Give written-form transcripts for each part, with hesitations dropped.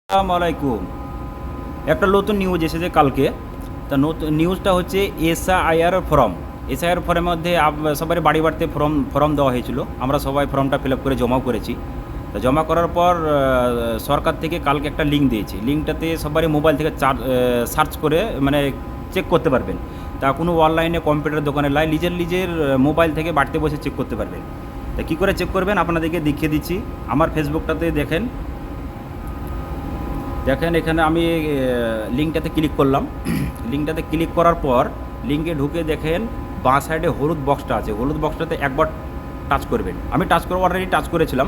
আসসালামু আলাইকুম। একটা নতুন নিউজ এসেছে কালকে। তা নতুন নিউজটা হচ্ছে এসআইআর ফর্ম। এসআইআর ফর্মের মধ্যে সবারই বাড়ি বাড়িতে ফর্ম দেওয়া হয়েছিল। আমরা সবাই ফর্মটা ফিল আপ করে জমাও করেছি। তা জমা করার পর সরকার থেকে কালকে একটা লিঙ্ক দিয়েছে। লিঙ্কটাতে সবারই মোবাইল থেকে সার্চ করে মানে চেক করতে পারবেন। তা কোনো অনলাইনে কম্পিউটার দোকানে লাই নিজের মোবাইল থেকে বাড়িতে বসে চেক করতে পারবেন। তা কী করে চেক করবেন আপনাদেরকে দেখিয়ে দিচ্ছি। আমার ফেসবুকটাতে দেখেন এখানে আমি লিঙ্কটাতে ক্লিক করলাম। লিঙ্কটাতে ক্লিক করার পর লিঙ্কে ঢুকে দেখেন বাঁ সাইডে হলুদ বক্সটা আছে। হলুদ বক্সটাতে একবার টাচ করবেন। আমি অলরেডি টাচ করেছিলাম।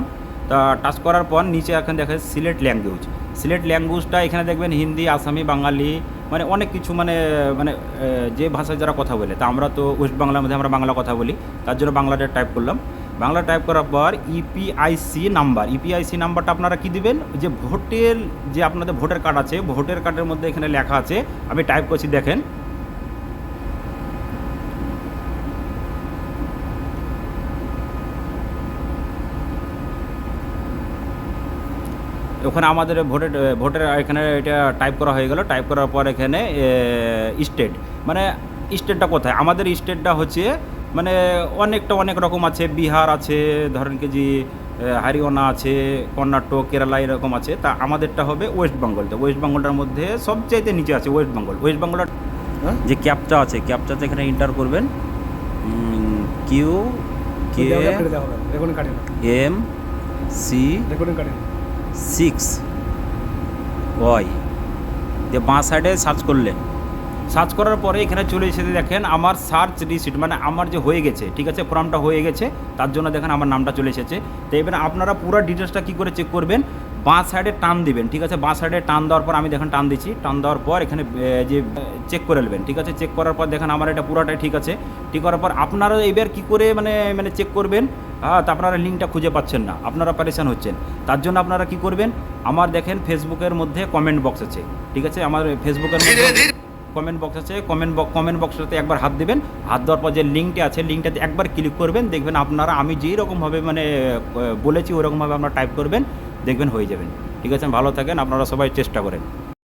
তা টাচ করার পর নিচে এখানে দেখেন সিলেক্ট ল্যাঙ্গুয়েজ। সিলেক্ট ল্যাঙ্গুয়েজটা এখানে দেখবেন হিন্দি, আসামি, বাঙালি, মানে অনেক কিছু মানে মানে যে ভাষায় যারা কথা বলে। তা আমরা তো ওয়েস্ট বাংলার মধ্যে আমরা বাংলা কথা বলি, তার জন্য বাংলাটা টাইপ করলাম। বাংলা টাইপ করার পর ইপিআইসি নাম্বারটা আপনারা কি দিবেন, যে ভোটের যে আপনাদের ভোটার কার্ড আছে, ভোটার কার্ডের মধ্যে এখানে লেখা আছে। আমি টাইপ করছি, দেখেন ওখানে আমাদের ভোটের এখানে এটা টাইপ করা হয়ে গেল। টাইপ করার পর এখানে স্টেট, মানে স্টেটটা কোথায়, আমাদের স্টেটটা হচ্ছে মানে অনেক রকম আছে। বিহার আছে, ধরেন যে হরিয়ানা আছে, কর্ণাটক, কেরালা এরকম আছে। তা আমাদেরটা হবে ওয়েস্ট বেঙ্গল। তো ওয়েস্ট বেঙ্গলটার মধ্যে সবচাইতে নিচে আছে ওয়েস্ট বেঙ্গলের যে ক্যাপচা আছে, ক্যাপচাতে এখানে এন্টার করবেন Q K M C 6 Y দিয়ে বাঁ সাইডে সার্চ করলেন। সার্চ করার পরে এখানে চলে এসে দেখেন আমার সার্চ রিসিট, মানে আমার যে হয়ে গেছে, ঠিক আছে, ফর্মটা হয়ে গেছে, তার জন্য দেখেন আমার নামটা চলে এসেছে। তো এবার আপনারা পুরো ডিটেলসটা কী করে চেক করবেন, বাঁ সাইডে টান দিবেন, ঠিক আছে। বাঁ সাইডে টান দেওয়ার পর আমি দেখেন টান দিচ্ছি। টান দেওয়ার পর এখানে যে চেক করে নেবেন, ঠিক আছে। চেক করার পর দেখেন আমার এটা পুরোটাই ঠিক আছে। ঠিক করার পর আপনারা এবার কী করে মানে চেক করবেন, তা আপনারা লিঙ্কটা খুঁজে পাচ্ছেন না, আপনারা পারেশান হচ্ছেন। তার জন্য আপনারা কি করবেন, আমার দেখেন ফেসবুকের মধ্যে কমেন্ট বক্স আছে, ঠিক আছে। আমার ফেসবুকের মধ্যে কমেন্ট বক্স আছে। কমেন্ট বক্সটাতে একবার হাত দেবেন। হাত দেওয়ার পর যে লিঙ্কটা আছে, লিঙ্কটাতে একবার ক্লিক করবেন। দেখবেন আপনারা আমি যেই রকমভাবে মানে বলেছি ওই রকমভাবে আপনারা টাইপ করবেন, দেখবেন হয়ে যাবেন, ঠিক আছে। ভালো থাকেন, আপনারা সবাই চেষ্টা করেন।